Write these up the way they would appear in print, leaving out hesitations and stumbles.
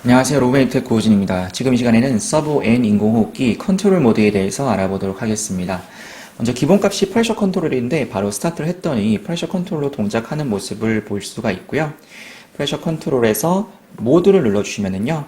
안녕하세요. 로그메이트 고우진입니다. 지금 이 시간에는 서브 N 인공호흡기 컨트롤 모드에 대해서 알아보도록 하겠습니다. 먼저 기본값이 프레셔 컨트롤인데 바로 스타트를 했더니 프레셔 컨트롤로 동작하는 모습을 볼 수가 있고요. 프레셔 컨트롤에서 모드를 눌러주시면은요.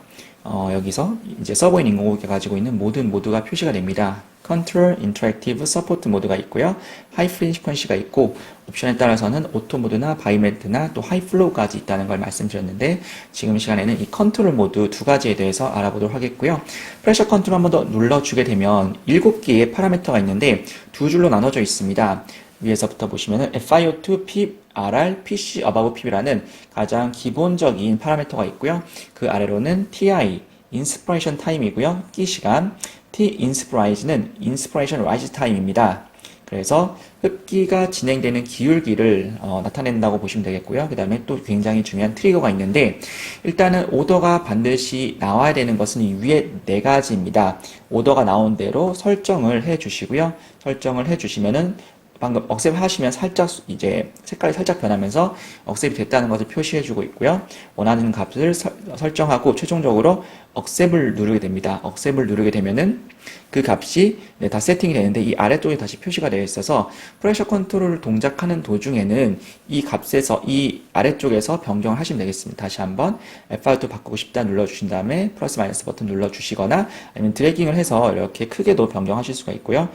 여기서 이제 서브 N 인공호흡기가 가지고 있는 모든 모드가 표시가 됩니다. 컨트롤, 인터랙티브, 서포트 모드가 있고요. 하이 프리퀀시가 있고 옵션에 따라서는 오토 모드나 바이멘트나 또 하이 플로우까지 있다는 걸 말씀드렸는데 지금 이 시간에는 이 컨트롤 모드 두 가지에 대해서 알아보도록 하겠고요. 프레셔 컨트롤 한 번 더 눌러주게 되면 7개의 파라미터가 있는데 두 줄로 나눠져 있습니다. 위에서부터 보시면은 FiO2, PIP, RR, PC, above PIP이라는 가장 기본적인 파라미터가 있고요. 그 아래로는 TI, 인스피레이션 타임이고요. 끼 시간, T 인스피라이즈는 인스피레이션 라이즈 타임입니다. 그래서 흡기가 진행되는 기울기를 나타낸다고 보시면 되겠고요. 그 다음에 또 굉장히 중요한 트리거가 있는데 일단은 오더가 반드시 나와야 되는 것은 이 위에 네 가지입니다. 오더가 나온 대로 설정을 해 주시고요. 설정을 해 주시면은 방금 억셉 하시면 살짝 이제 색깔이 살짝 변하면서 억셉이 됐다는 것을 표시해 주고 있고요. 원하는 값을 설정하고 최종적으로 억셉을 누르게 됩니다. 억셉을 누르게 되면은 그 값이 다 세팅이 되는데 이 아래쪽에 다시 표시가 되어 있어서 프레셔 컨트롤을 동작하는 도중에는 이 값에서 이 아래쪽에서 변경을 하시면 되겠습니다. 다시 한번 F2 바꾸고 싶다 눌러주신 다음에 플러스 마이너스 버튼 눌러주시거나 아니면 드래깅을 해서 이렇게 크게도 변경하실 수가 있고요.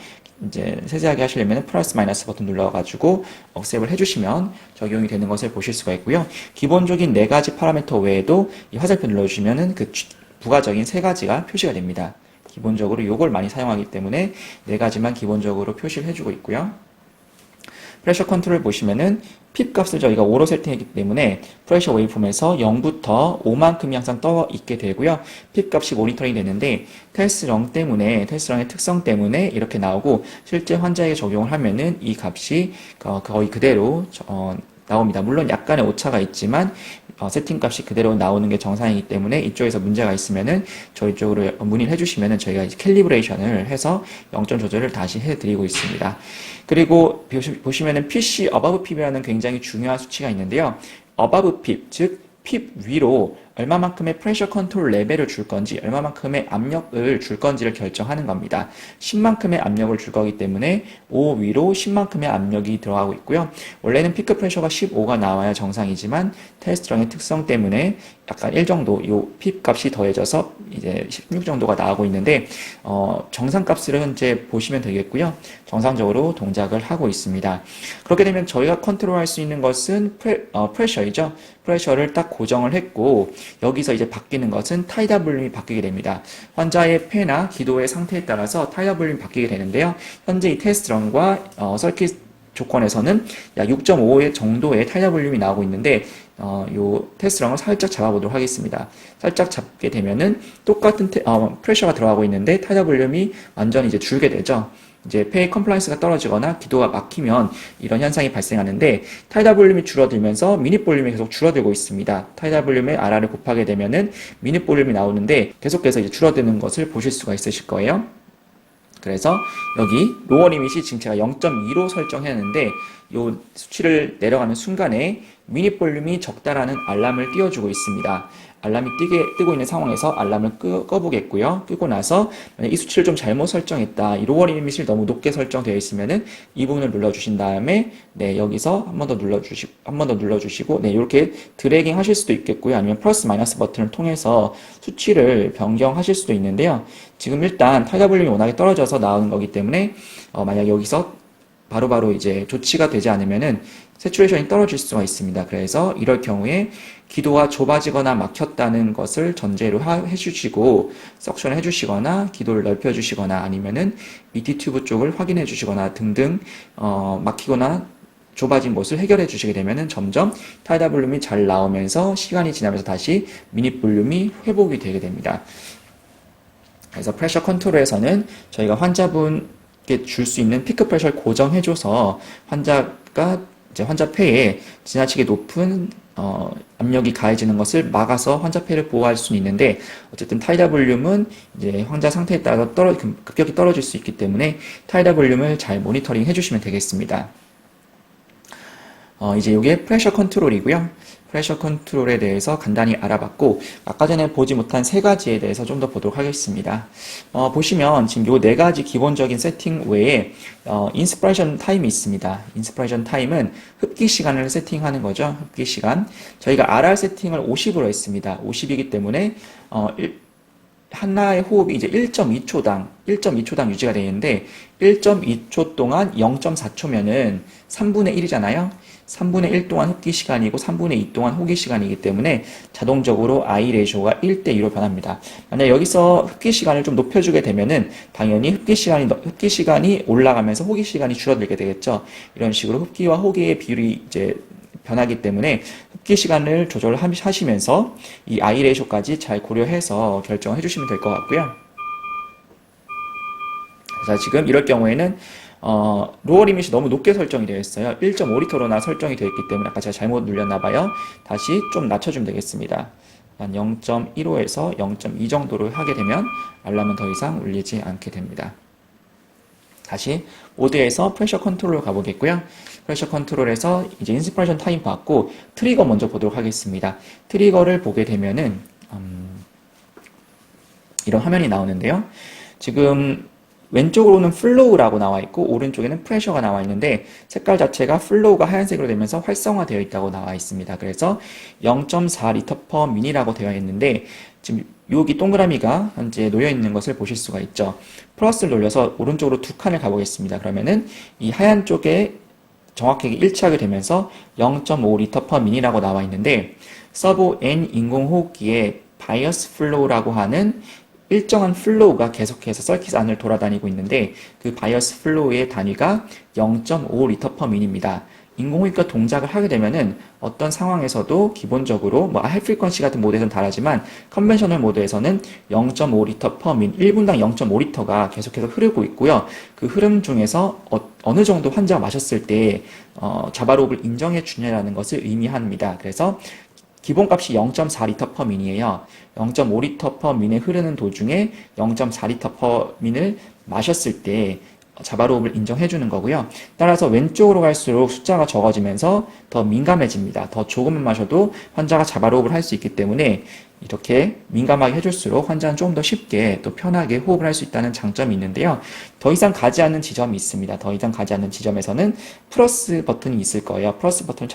이제 세세하게 하시려면 플러스 마이너스 버튼 눌러가지고 억셉을 해주시면 적용이 되는 것을 보실 수가 있고요. 기본적인 네 가지 파라미터 외에도 이 화살표 눌러주시면은 그 부가적인 세 가지가 표시가 됩니다. 기본적으로 이걸 많이 사용하기 때문에 네 가지만 기본적으로 표시를 해주고 있고요. 프레셔 컨트롤 보시면은 핍 값을 저희가 5로 세팅했기 때문에 프레셔 웨이폼에서 0부터 5만큼이 항상 떠 있게 되고요. 핍 값이 모니터링 되는데 테스트렁 때문에 테스트렁의 특성 때문에 이렇게 나오고 실제 환자에게 적용을 하면은 이 값이 거의 그대로 나옵니다. 물론 약간의 오차가 있지만 세팅 값이 그대로 나오는 게 정상이기 때문에 이쪽에서 문제가 있으면은 저희 쪽으로 문의를 해주시면은 저희가 이제 캘리브레이션을 해서 0점 조절을 다시 해드리고 있습니다. 그리고 보시면은 PC above PIP이라는 굉장히 중요한 수치가 있는데요. above PIP, 즉 PIP 위로 얼마만큼의 프레셔 컨트롤 레벨을 줄 건지 얼마만큼의 압력을 줄 건지를 결정하는 겁니다. 10만큼의 압력을 줄 거기 때문에 5 위로 10만큼의 압력이 들어가고 있고요. 원래는 피크 프레셔가 15가 나와야 정상이지만 테스트런의 특성 때문에 약간 1 정도 요 핍 값이 더해져서 이제 16 정도가 나오고 있는데 정상 값을 현재 보시면 되겠고요. 정상적으로 동작을 하고 있습니다. 그렇게 되면 저희가 컨트롤할 수 있는 것은 프레셔이죠. 프레셔를 딱 고정을 했고 여기서 이제 바뀌는 것은 타이다 볼륨이 바뀌게 됩니다. 환자의 폐나 기도의 상태에 따라서 타이다 볼륨이 바뀌게 되는데요. 현재 이 테스트런과 서킷 조건에서는 약 6.5 정도의 타이다 볼륨이 나오고 있는데 요 테스트런을 살짝 잡아보도록 하겠습니다. 살짝 잡게 되면은 똑같은 프레셔가 들어가고 있는데 타이다 볼륨이 완전히 이제 줄게 되죠. 이제 폐의 컴플라이언스가 떨어지거나 기도가 막히면 이런 현상이 발생하는데 타이다 볼륨이 줄어들면서 미닛 볼륨이 계속 줄어들고 있습니다. 타이다 볼륨의 RR을 곱하게 되면은 미닛 볼륨이 나오는데 계속해서 이제 줄어드는 것을 보실 수가 있으실 거예요. 그래서 여기 로어 리밋이 지금 제가 0.2로 설정했는데 이 수치를 내려가는 순간에 미닛 볼륨이 적다라는 알람을 띄워주고 있습니다. 알람이 뜨고 있는 상황에서 알람을 꺼보겠고요. 끄고 나서 이 수치를 좀 잘못 설정했다. 이 로어 리밋이 너무 높게 설정되어 있으면은 이 부분을 눌러주신 다음에 네 여기서 한 번 더 눌러주시고 네 이렇게 드래깅 하실 수도 있겠고요. 아니면 플러스 마이너스 버튼을 통해서 수치를 변경하실 수도 있는데요. 지금 일단 타이다 볼륨이 워낙에 떨어져서 나오는 거기 때문에 만약 여기서 바로바로 이제 조치가 되지 않으면은 세츄레이션이 떨어질 수가 있습니다. 그래서 이럴 경우에 기도가 좁아지거나 막혔다는 것을 전제로 해주시고 석션을 해주시거나 기도를 넓혀주시거나 아니면은 BT 튜브 쪽을 확인해 주시거나 등등 막히거나 좁아진 곳을 해결해 주시게 되면은 점점 타이다 볼륨이 잘 나오면서 시간이 지나면서 다시 미닛 볼륨이 회복이 되게 됩니다. 그래서 프레셔 컨트롤에서는 저희가 환자분께 줄 수 있는 피크 프레셔를 고정해줘서 환자 폐에 지나치게 높은 압력이 가해지는 것을 막아서 환자 폐를 보호할 수는 있는데 어쨌든 타이다 볼륨은 이제 환자 상태에 따라서 급격히 떨어질 수 있기 때문에 타이다 볼륨을 잘 모니터링 해주시면 되겠습니다. 이제 이게 프레셔 컨트롤이고요. 프레셔 컨트롤에 대해서 간단히 알아봤고, 아까 전에 보지 못한 세 가지에 대해서 좀 더 보도록 하겠습니다. 보시면 지금 요 네 가지 기본적인 세팅 외에 인스피레이션 타임이 있습니다. 인스피레이션 타임은 흡기 시간을 세팅하는 거죠. 흡기 시간. 저희가 RR 세팅을 50으로 했습니다. 50이기 때문에 하나의 호흡이 이제 1.2초당 유지가 되는데 1.2초 동안 0.4초면은 3분의 1이잖아요. 3분의 1 동안 흡기 시간이고 3분의 2 동안 호기 시간이기 때문에 자동적으로 I 레이쇼가 1대2로 변합니다. 만약 여기서 흡기 시간을 좀 높여주게 되면은 당연히 흡기 시간이 올라가면서 호기 시간이 줄어들게 되겠죠. 이런 식으로 흡기와 호기의 비율이 이제 변하기 때문에 흡기 시간을 조절하시면서 이 I 레이쇼까지 잘 고려해서 결정을 해주시면 될 것 같고요. 자, 지금 이럴 경우에는 로어 리밋이 너무 높게 설정이 되어 있어요. 1.5리터로나 설정이 되어 있기 때문에 아까 제가 잘못 눌렸나 봐요. 다시 좀 낮춰주면 되겠습니다. 0.15에서 0.2 정도로 하게 되면 알람은 더 이상 울리지 않게 됩니다. 다시 모드에서 프레셔 컨트롤로 가보겠고요. 프레셔 컨트롤에서 이제 인스피레이션 타임 받고 트리거 먼저 보도록 하겠습니다. 트리거를 보게 되면은 이런 화면이 나오는데요. 지금 왼쪽으로는 플로우라고 나와 있고 오른쪽에는 프레셔가 나와 있는데 색깔 자체가 플로우가 하얀색으로 되면서 활성화되어 있다고 나와 있습니다. 그래서 0.4리터 per min이라고 되어 있는데 지금 여기 동그라미가 현재 놓여 있는 것을 보실 수가 있죠. 플러스를 돌려서 오른쪽으로 두 칸을 가보겠습니다. 그러면은 이 하얀 쪽에 정확하게 일치하게 되면서 0.5리터 per min이라고 나와 있는데 서보 N 인공호흡기의 바이어스 플로우라고 하는 일정한 플로우가 계속해서 서킷 안을 돌아다니고 있는데 그 바이어스 플로우의 단위가 0.5리터 per min입니다. 인공호흡기가 동작을 하게 되면은 어떤 상황에서도 기본적으로 하이 프리퀀시 같은 모드에서는 다르지만 컨벤셔널 모드에서는 0.5리터 per min 1분당 0.5리터가 계속해서 흐르고 있고요. 그 흐름 중에서 어느 정도 환자가 마셨을 때 자바로흡을 인정해 주냐라는 것을 의미합니다. 그래서 기본값이 0.4리터 per min이에요. 0.5리터 per min에 흐르는 도중에 0.4리터 per min을 마셨을 때 자바로흡을 인정해 주는 거고요. 따라서 왼쪽으로 갈수록 숫자가 적어지면서 더 민감해집니다. 더 조금만 마셔도 환자가 자바로흡을 할 수 있기 때문에 이렇게 민감하게 해줄수록 환자는 조금 더 쉽게 또 편하게 호흡을 할 수 있다는 장점이 있는데요. 더 이상 가지 않는 지점이 있습니다. 더 이상 가지 않는 지점에서는 플러스 버튼이 있을 거예요. 플러스 버튼을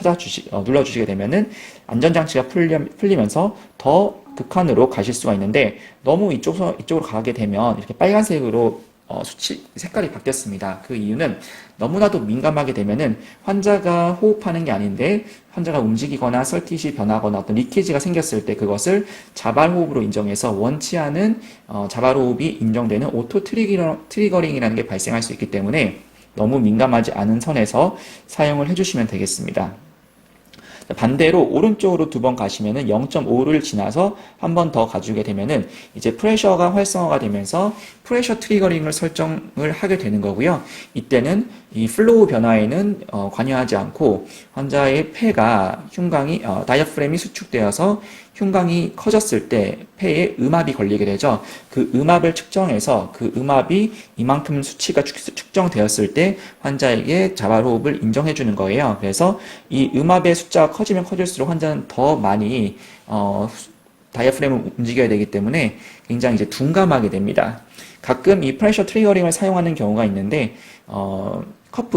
눌러주시게 되면은 안전장치가 풀리면서 더 극한으로 가실 수가 있는데 너무 이쪽으로 가게 되면 이렇게 빨간색으로 수치 색깔이 바뀌었습니다. 그 이유는 너무나도 민감하게 되면은 환자가 호흡하는 게 아닌데 환자가 움직이거나 설킷이 변하거나 어떤 리키지가 생겼을 때 그것을 자발호흡으로 인정해서 원치 않은 자발호흡이 인정되는 오토 트리거링이라는 게 발생할 수 있기 때문에 너무 민감하지 않은 선에서 사용을 해주시면 되겠습니다. 반대로 오른쪽으로 두 번 가시면은 0.5를 지나서 한 번 더 가주게 되면은 이제 프레셔가 활성화가 되면서 프레셔 트리거링을 설정을 하게 되는 거고요. 이때는 이 플로우 변화에는 관여하지 않고 환자의 폐가 다이어프램이 수축되어서 흉곽이 커졌을 때 폐에 음압이 걸리게 되죠. 그 음압을 측정해서 그 음압이 이만큼 수치가 측정되었을 때 환자에게 자발호흡을 인정해 주는 거예요. 그래서 이 음압의 숫자가 커지면 커질수록 환자는 더 많이 다이어프램을 움직여야 되기 때문에 굉장히 이제 둔감하게 됩니다. 가끔 이 프레셔 트리거링을 사용하는 경우가 있는데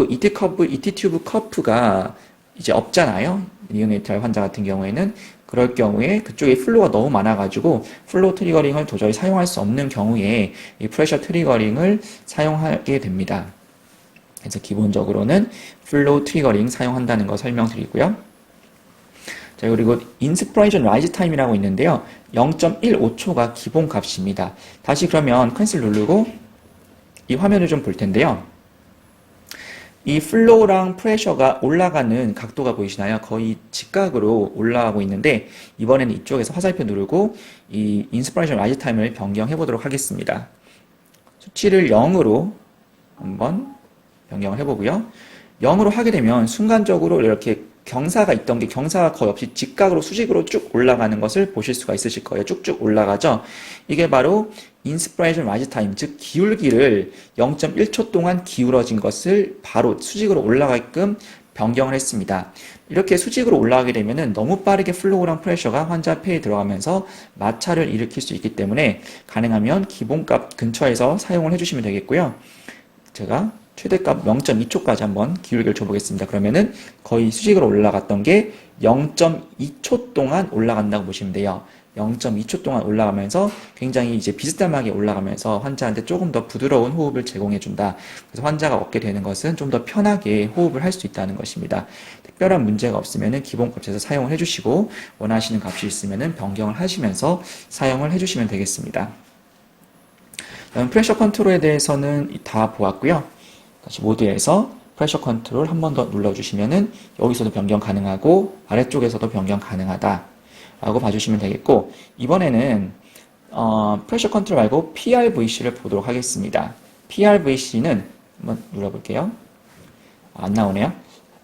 ET 튜브 커프가 이제 없잖아요. 니오네이탈 환자 같은 경우에는 그럴 경우에 그쪽에 플로우가 너무 많아가지고 플로우 트리거링을 도저히 사용할 수 없는 경우에 이 프레셔 트리거링을 사용하게 됩니다. 그래서 기본적으로는 플로우 트리거링 사용한다는 거 설명드리고요. 자, 그리고 인스피레이션 라이즈 타임이라고 있는데요. 0.15초가 기본 값입니다. 다시 그러면 캔슬 누르고 이 화면을 좀 볼 텐데요. 이 플로우랑 프레셔가 올라가는 각도가 보이시나요? 거의 직각으로 올라가고 있는데 이번에는 이쪽에서 화살표 누르고 이 인스피레이션 라이즈 타임을 변경해 보도록 하겠습니다. 수치를 0으로 한번 변경을 해보고요. 0으로 하게 되면 순간적으로 이렇게 경사가 있던 게 경사가 거의 없이 직각으로 수직으로 쭉 올라가는 것을 보실 수가 있으실 거예요. 쭉쭉 올라가죠. 이게 바로 인스피레이션 라이즈 타임, 즉 기울기를 0.1초 동안 기울어진 것을 바로 수직으로 올라가게끔 변경을 했습니다. 이렇게 수직으로 올라가게 되면은 너무 빠르게 플로우랑 프레셔가 환자 폐에 들어가면서 마찰을 일으킬 수 있기 때문에 가능하면 기본값 근처에서 사용을 해주시면 되겠고요. 제가 최대값 0.2초까지 한번 기울기를 줘보겠습니다. 그러면은 거의 수직으로 올라갔던 게 0.2초 동안 올라간다고 보시면 돼요. 0.2초 동안 올라가면서 굉장히 이제 비스듬하게 올라가면서 환자한테 조금 더 부드러운 호흡을 제공해준다. 그래서 환자가 얻게 되는 것은 좀 더 편하게 호흡을 할 수 있다는 것입니다. 특별한 문제가 없으면은 기본값에서 사용을 해주시고 원하시는 값이 있으면은 변경을 하시면서 사용을 해주시면 되겠습니다. 다음 프레셔 컨트롤에 대해서는 다 보았고요. 다시 모드에서 프레셔 컨트롤 한 번 더 눌러주시면은 여기서도 변경 가능하고 아래쪽에서도 변경 가능하다 라고 봐주시면 되겠고, 이번에는 프레셔 컨트롤 말고 PRVC를 보도록 하겠습니다. PRVC는 한번 눌러볼게요. 안 나오네요.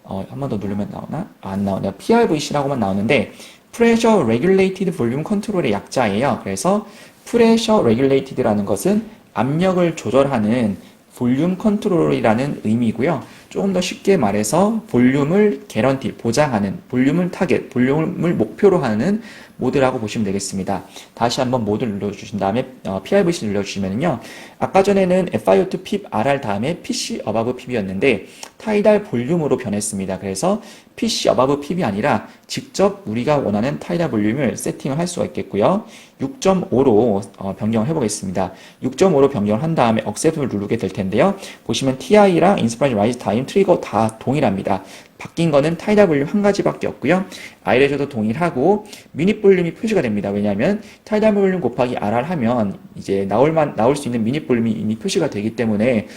한 번 더 누르면 나오나? 안 나오네요. PRVC라고만 나오는데 Pressure Regulated Volume Control의 약자예요. 그래서 Pressure Regulated라는 것은 압력을 조절하는 볼륨 컨트롤이라는 의미고요. 조금 더 쉽게 말해서 볼륨을 개런티, 보장하는, 볼륨을 타겟, 볼륨을 목표로 하는 모드라고 보시면 되겠습니다. 다시 한번 모드를 눌러주신 다음에 PRVC 눌러주시면요. 아까 전에는 FiO2 PIP RR 다음에 PC above PB였는데 타이달 볼륨으로 변했습니다. 그래서 PC above PB이 아니라 직접 우리가 원하는 타이달 볼륨을 세팅을 할 수가 있겠고요. 6.5로 변경을 해보겠습니다. 6.5로 변경을 한 다음에 Accept를 누르게 될 텐데요. 보시면 TI랑 인스파이어 라이즈 타임 트리거 다 동일합니다. 바뀐 거는 타이달 볼륨 한 가지밖에 없고요. 아이레저도 동일하고 미닛 볼륨이 표시가 됩니다. 왜냐하면 타이달 볼륨 곱하기 RR 하면 이제 나올 수 있는 미닛 볼륨이 이미 표시가 되기 때문에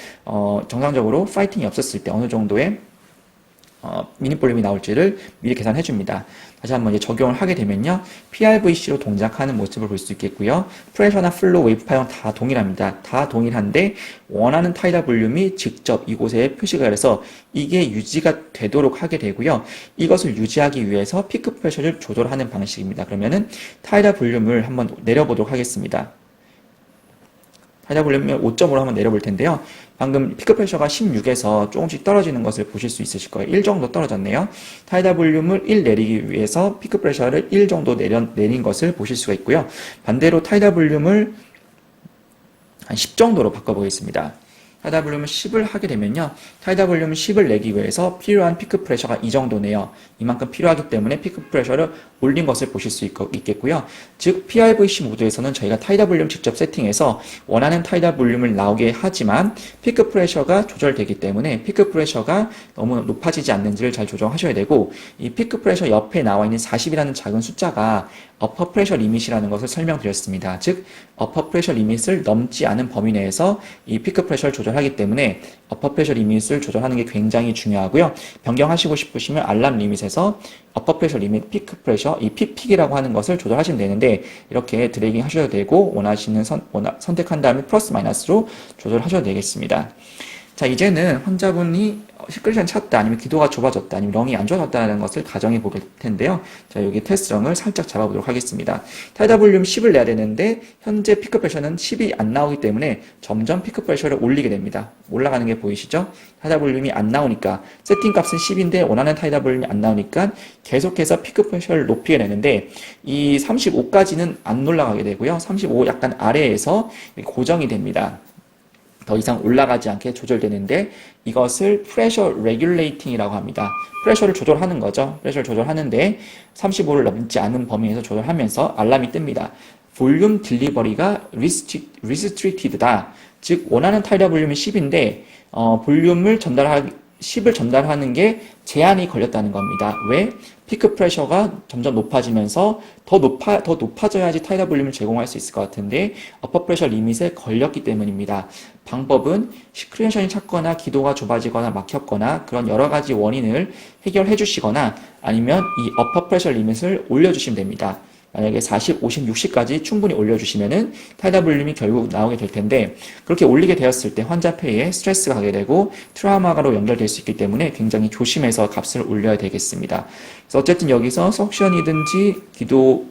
정상적으로 파이팅이 없었을 때 어느 정도의 미닛 볼륨이 나올지를 미리 계산해 줍니다. 다시 한번 이제 적용을 하게 되면요. PRVC로 동작하는 모습을 볼 수 있겠고요. 프레셔나 플로우, 웨이브 파형 다 동일합니다. 다 동일한데 원하는 타이달 볼륨이 직접 이곳에 표시가 돼서 이게 유지가 되도록 하게 되고요. 이것을 유지하기 위해서 피크 프레셔를 조절하는 방식입니다. 그러면은 타이달 볼륨을 한번 내려보도록 하겠습니다. 타이달 볼륨을 5.5로 한번 내려볼 텐데요. 방금 피크 프레셔가 16에서 조금씩 떨어지는 것을 보실 수 있으실 거예요. 1 정도 떨어졌네요. 타이달 볼륨을 1 내리기 위해서 피크 프레셔를 1 정도 내린 것을 보실 수가 있고요. 반대로 타이달 볼륨을 한 10 정도로 바꿔보겠습니다. 타이달 볼륨을 10을 하게 되면요. 타이달 볼륨을 10을 내기 위해서 필요한 피크 프레셔가 이 정도네요. 이만큼 필요하기 때문에 피크 프레셔를 올린 것을 보실 수 있겠고요. 즉 PRVC 모드에서는 저희가 타이달 볼륨 직접 세팅해서 원하는 타이달 볼륨을 나오게 하지만 피크 프레셔가 조절되기 때문에 피크 프레셔가 너무 높아지지 않는지를 잘 조정하셔야 되고, 이 피크 프레셔 옆에 나와 있는 40이라는 작은 숫자가 어퍼 프레셔 리밋이라는 것을 설명드렸습니다. 즉 어퍼 프레셔 리밋을 넘지 않은 범위 내에서 이 피크 프레셔를 조절하기 때문에 어퍼 프레셔 리밋을 조절하는 게 굉장히 중요하고요. 변경하시고 싶으시면 알람 리밋에서 어퍼 프레셔 리밋 피크 프레셔, 이 PP이라고 하는 것을 조절하시면 되는데 이렇게 드래깅 하셔도 되고 원하시는 선택한 다음에 플러스 마이너스로 조절하셔도 되겠습니다. 자, 이제는 환자분이 시크릿을 찾다, 아니면 기도가 좁아졌다, 아니면 렁이 안 좋아졌다는 것을 가정해 볼 텐데요. 자, 여기 테스트렁을 살짝 잡아보도록 하겠습니다. 타이달 볼륨 10을 내야 되는데 현재 피크 프레셔는 10이 안 나오기 때문에 점점 피크 프레셔를 올리게 됩니다. 올라가는 게 보이시죠? 타이달 볼륨이 안 나오니까 세팅 값은 10인데 원하는 타이달 볼륨이 안 나오니까 계속해서 피크 프레셔를 높이게 되는데 이 35까지는 안 올라가게 되고요. 35 약간 아래에서 고정이 됩니다. 더 이상 올라가지 않게 조절되는데 이것을 프레셔 레귤레이팅이라고 합니다. 프레셔를 조절하는 거죠. 프레셔를 조절하는데 35를 넘지 않은 범위에서 조절하면서 알람이 뜹니다. 볼륨 딜리버리가 restricted다. 즉 원하는 타이달 볼륨이 10인데 볼륨을 10을 전달하는 게 제한이 걸렸다는 겁니다. 왜? 피크 프레셔가 점점 높아지면서 더 높아져야지 타이달 볼륨을 제공할 수 있을 것 같은데 어퍼 프레셔 리밋에 걸렸기 때문입니다. 방법은 시크레이션이 찼거나 기도가 좁아지거나 막혔거나 그런 여러 가지 원인을 해결해 주시거나 아니면 이 어퍼 프레셔 리밋을 올려주시면 됩니다. 만약에 40, 50, 60까지 충분히 올려주시면은 타이달 볼륨이 결국 나오게 될 텐데 그렇게 올리게 되었을 때 환자 폐에 스트레스가 가게 되고 트라우마로 연결될 수 있기 때문에 굉장히 조심해서 값을 올려야 되겠습니다. 그래서 어쨌든 여기서 석션이든지 기도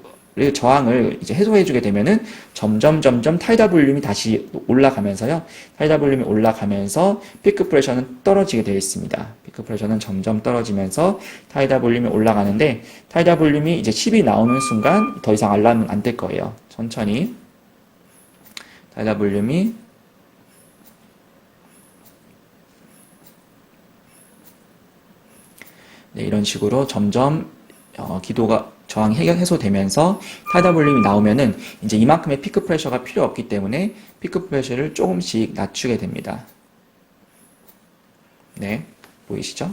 저항을 이제 해소해주게 되면은 점점 타이다 볼륨이 다시 올라가면서요. 타이다 볼륨이 올라가면서 피크 프레셔는 떨어지게 되어 있습니다. 피크 프레셔는 점점 떨어지면서 타이다 볼륨이 올라가는데 타이다 볼륨이 이제 10이 나오는 순간 더 이상 알람은 안 될 거예요. 천천히 타이다 볼륨이 네, 이런 식으로 점점 기도가 저항이 해소되면서 타이다 볼륨이 나오면은 이제 이만큼의 피크 프레셔가 필요 없기 때문에 피크 프레셔를 조금씩 낮추게 됩니다. 네, 보이시죠?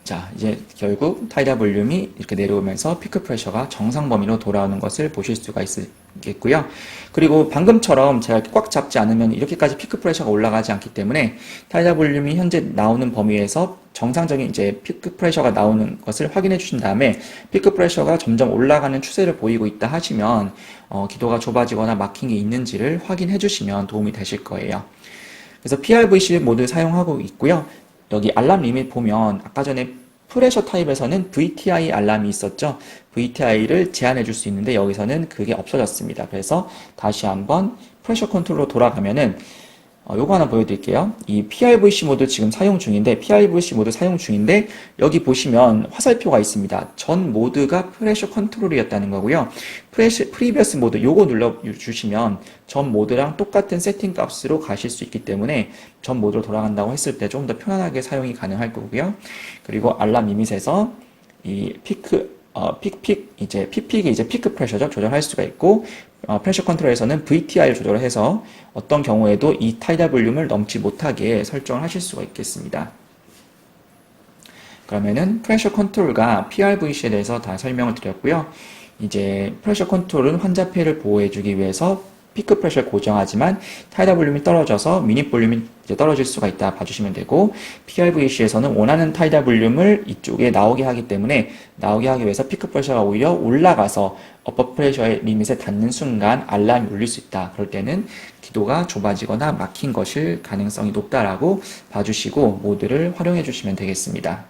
자, 이제 결국 타이다 볼륨이 이렇게 내려오면서 피크 프레셔가 정상 범위로 돌아오는 것을 보실 수가 있겠고요. 그리고 방금처럼 제가 꽉 잡지 않으면 이렇게까지 피크 프레셔가 올라가지 않기 때문에 타이다 볼륨이 현재 나오는 범위에서 정상적인 이제 피크 프레셔가 나오는 것을 확인해 주신 다음에 피크 프레셔가 점점 올라가는 추세를 보이고 있다 하시면 기도가 좁아지거나 막힌 게 있는지를 확인해 주시면 도움이 되실 거예요. 그래서 PRVC 모드 사용하고 있고요. 여기 알람 리밋 보면 아까 전에 프레셔 타입에서는 VTI 알람이 있었죠. VTI를 제한해 줄 수 있는데 여기서는 그게 없어졌습니다. 그래서 다시 한번 프레셔 컨트롤로 돌아가면은 요거 하나 보여드릴게요. 이 PRVC 모드 지금 사용 중인데 PRVC 모드 사용 중인데 여기 보시면 화살표가 있습니다. 전 모드가 프레셔 컨트롤이었다는 거고요. 프리비어스 모드 요거 눌러주시면 전 모드랑 똑같은 세팅 값으로 가실 수 있기 때문에 전 모드로 돌아간다고 했을 때 좀 더 편안하게 사용이 가능할 거고요. 그리고 알람 리밋에서 이 PPik이 이제 피크 프레셔죠. 조절할 수가 있고, 프레셔 컨트롤에서는 VTI를 조절해서 어떤 경우에도 이 타이다 볼륨을 넘지 못하게 설정을 하실 수가 있겠습니다. 그러면은 프레셔 컨트롤과 PRVC에 대해서 다 설명을 드렸고요. 이제 프레셔 컨트롤은 환자 폐를 보호해주기 위해서 피크 프레셔를 고정하지만 타이다 볼륨이 떨어져서 미닛 볼륨이 이제 떨어질 수가 있다 봐주시면 되고, PRVC에서는 원하는 타이다 볼륨을 이쪽에 나오게 하기 때문에 나오게 하기 위해서 피크 프레셔가 오히려 올라가서 어퍼 프레셔의 리밋에 닿는 순간 알람이 울릴 수 있다. 그럴 때는 기도가 좁아지거나 막힌 것일 가능성이 높다라고 봐주시고 모드를 활용해 주시면 되겠습니다.